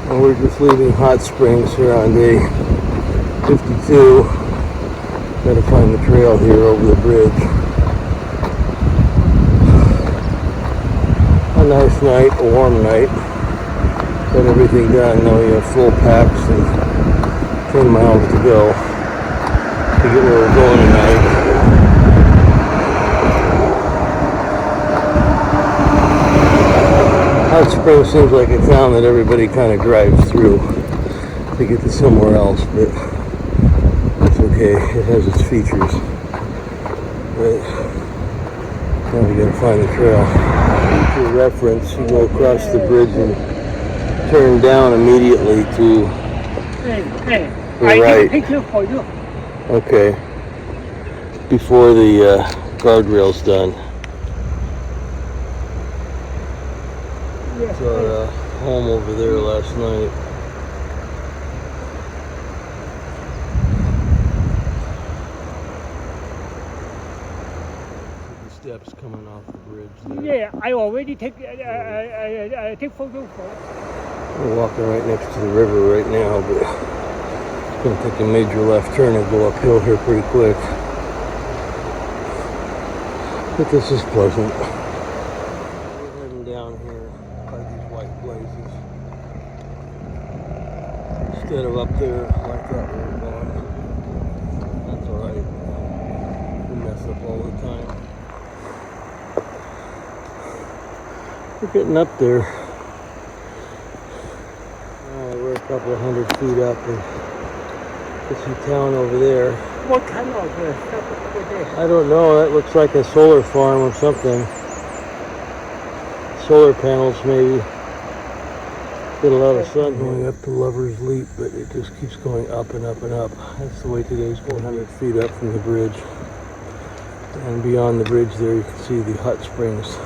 And we're just leaving Hot Springs here on day 52. Gotta find the trail here over the bridge. A nice night, a warm night. Got everything done. Now we have full packs and 10 miles to go to get where we're going tonight. Hot Springs seems like a town that everybody kind of drives through to get to somewhere else, but it's okay. It has its features. But now we gotta find the trail. For reference, you go across the bridge and turn down immediately to the I right. take a picture for you. Okay. Before the guardrail's done. Yes, It's our home over there last night. The steps coming off the bridge there. yeah, I already take take photo for. We're walking right next to the river right now, but it's going to take a major left turn and go uphill here pretty quick. But this is pleasant. We're heading down here by these white blazes instead of up there where I thought we were going. That's alright. We mess up all the time. We're getting up there. We're a couple of 100 feet up and there's some town over there. What kind of stuff over there? I don't know, that looks like a solar farm or something. Solar panels maybe. Get a lot of sun going up to Lover's Leap, but it just keeps going up and up and up. That's the way today's going, 100 feet up from the bridge. And beyond the bridge there you can see the Hot Springs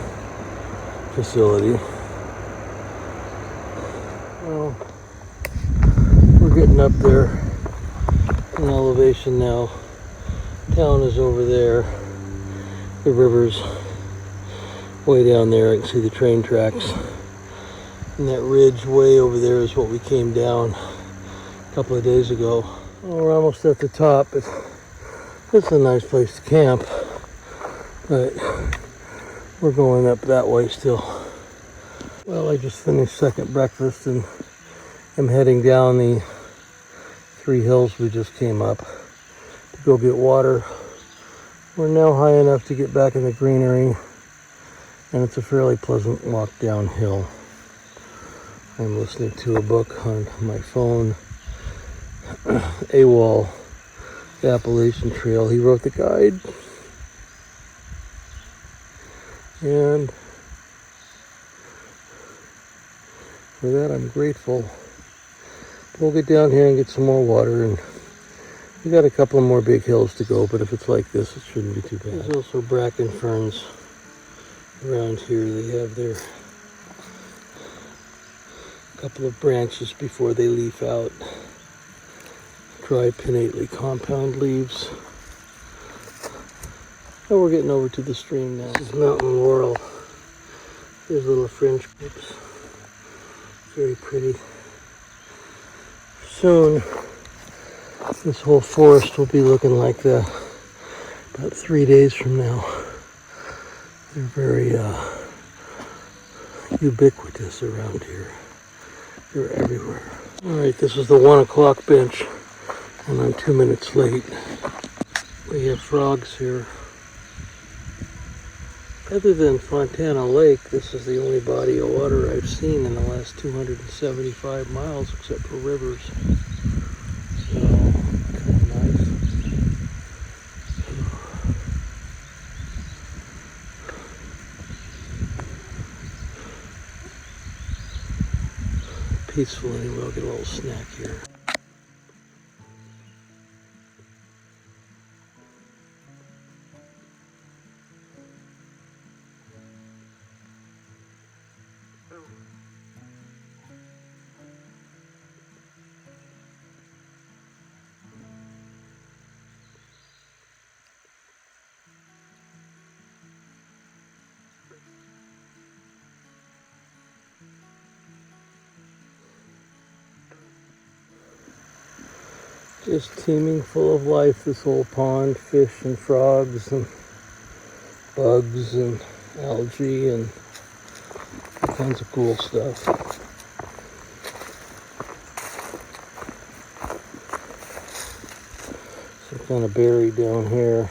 facility. Well, we're getting up there in elevation now. Town is over there. The river's way down there. I can see the train tracks. And that ridge way over there is what we came down a couple of days ago. Well, we're almost at the top. It's a nice place to camp. But we're going up that way still. Well, I just finished second breakfast and am heading down the 3 hills we just came up to go get water. We're now high enough to get back in the greenery, and it's a fairly pleasant walk downhill. I'm listening to a book on my phone. AWOL, the Appalachian Trail. He wrote the guide. And for that, I'm grateful. We'll get down here and get some more water, and we got a couple of more big hills to go, but if it's like this, it shouldn't be too bad. There's also bracken ferns around here. They have their couple of branches before they leaf out. Dry pinnately compound leaves. And we're getting over to the stream now. This is mountain laurel. There's little fringe. Oops. Very pretty. Soon, this whole forest will be looking like that about 3 days from now. They're very ubiquitous around here. They're everywhere. Alright, this is the 1 o'clock bench, and I'm 2 minutes late. We have frogs here. Other than Fontana Lake, this is the only body of water I've seen in the last 275 miles, except for rivers. So, kind of nice. Peaceful anyway. I'll get a little snack here. Just teeming full of life, this whole pond. Fish and frogs and bugs and algae and all kinds of cool stuff. Some kind of berry down here.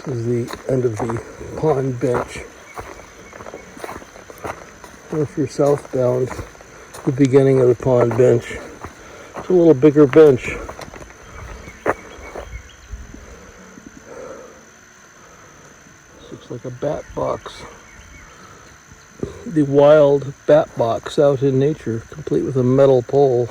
This is the end of the pond bench. And if you're southbound, the beginning of the pond bench, it's a little bigger bench. This looks like a bat box. The wild bat box out in nature, complete with a metal pole.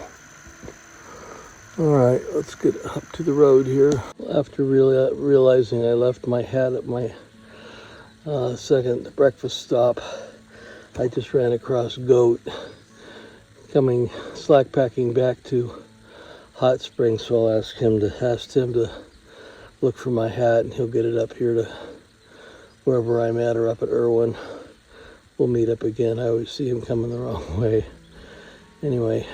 Alright, let's get up to the road here. After realizing I left my hat at my second breakfast stop, I just ran across Goat coming slack packing back to Hot Springs, so I'll ask him to look for my hat, and he'll get it up here to wherever I'm at, or up at Irwin. We'll meet up again. I always see him coming the wrong way. Anyway,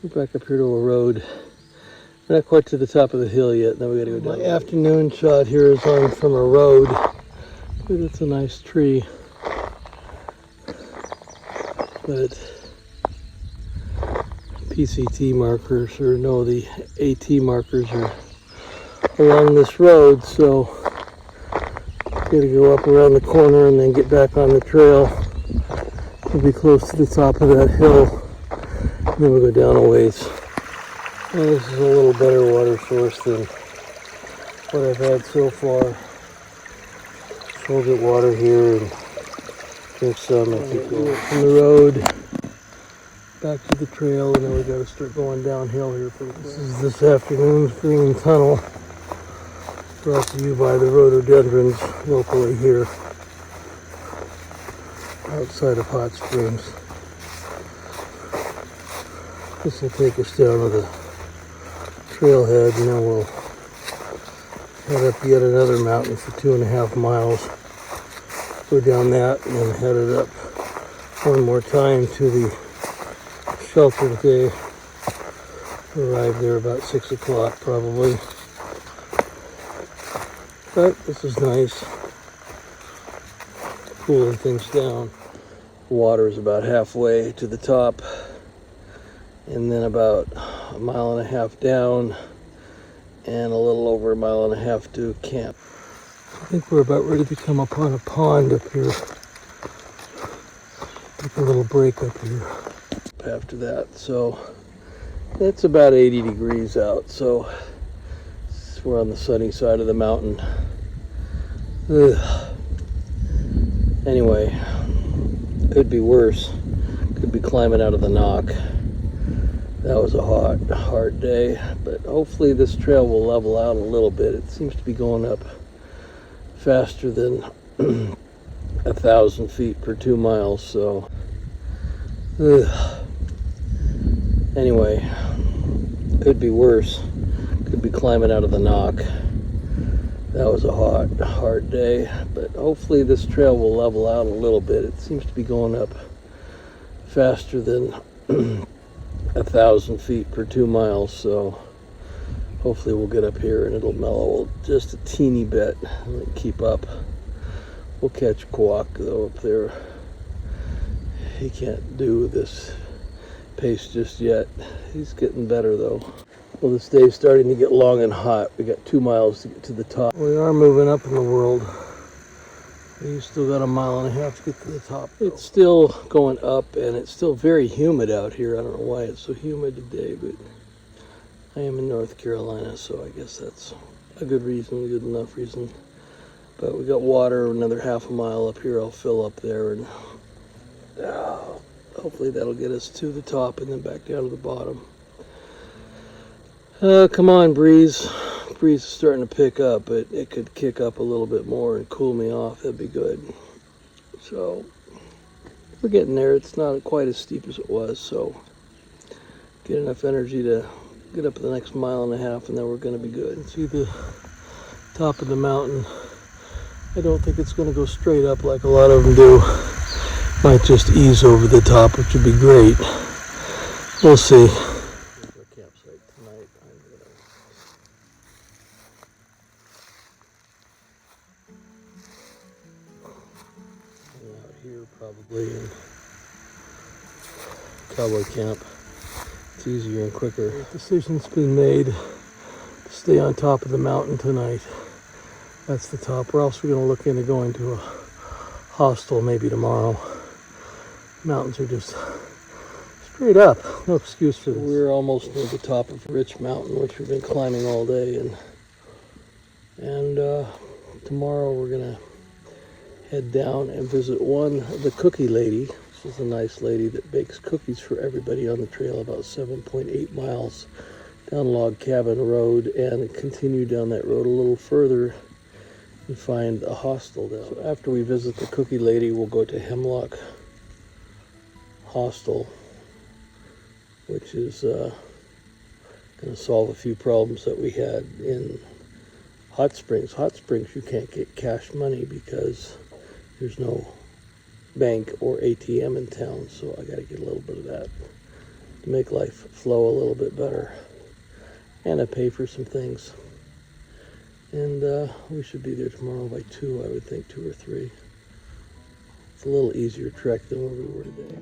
we're back up here to a road. We're not quite to the top of the hill yet. Then we gotta go down. My afternoon shot here is on from a road. But it's a nice tree. But PCT markers, or no, the AT markers are along this road, so gotta go up around the corner and then get back on the trail. We'll be close to the top of that hill. And then we'll go down a ways. Well, this is a little better water source than what I've had so far. So we'll get water here and drink some and keep going. From the road back to the trail, and then we gotta start going downhill here. This is this afternoon's green tunnel, brought to you by the rhododendrons locally here outside of Hot Springs. This will take us down to the trailhead, and then we'll head up yet another mountain for 2.5 miles. Go down that and then head it up one more time to the shelter day. Arrive there about 6 o'clock probably. But this is nice. Cooling things down. The water is about halfway to the top, and then about 1.5 miles down, and a little over 1.5 miles to camp. I think we're about ready to come upon a pond up here. Take a little break up here. After that, so it's about 80 degrees out, so we're on the sunny side of the mountain. Ugh. Anyway, could be worse. Could be climbing out of the knock. That was a hard day, but hopefully this trail will level out a little bit. It seems to be going up faster than 1,000 feet per 2 miles, so anyway, could be worse. Could be climbing out of the knock. That was a hard day, but hopefully this trail will level out a little bit. It seems to be going up faster than 1,000 feet per 2 miles, so hopefully we'll get up here and it'll mellow just a teeny bit and keep up. We'll catch Quack though up there. He can't do this pace just yet. He's getting better though. Well, this day's starting to get long and hot. We got 2 miles to get to the top. We are moving up in the world. We still got 1.5 miles to get to the top. It's still going up, and it's still very humid out here. I don't know why it's so humid today, but I am in North Carolina, so I guess that's a good reason, a good enough reason. But we got water, another 1/2 mile up here. I'll fill up there, and hopefully that'll get us to the top and then back down to the bottom. Come on, breeze. Breeze is starting to pick up, but it could kick up a little bit more and cool me off. That'd be good. So we're getting there. It's not quite as steep as it was, so get enough energy to get up the next mile and a half, and then we're going to be good. See the top of the mountain. I don't think it's going to go straight up like a lot of them do. Might just ease over the top, which would be great. We'll see. Here's our campsite tonight. I'm out here probably in cowboy camp. It's easier and quicker. Decision's been made to stay on top of the mountain tonight. That's the top. Or else we're going to look into going to a hostel maybe tomorrow. Mountains are just straight up. No excuse for this. We're almost near the top of Rich Mountain, which we've been climbing all day, and tomorrow we're gonna head down and visit the cookie lady. She's a nice lady that bakes cookies for everybody on the trail, about 7.8 miles down Log Cabin Road, and continue down that road a little further and find a hostel down. So after we visit the cookie lady, we'll go to Hemlock Hostel, which is going to solve a few problems that we had in Hot Springs. Hot Springs, you can't get cash money because there's no bank or ATM in town, so I got to get a little bit of that to make life flow a little bit better, and I pay for some things. And we should be there tomorrow by 2, I would think, 2 or 3. It's a little easier trek than where we were today.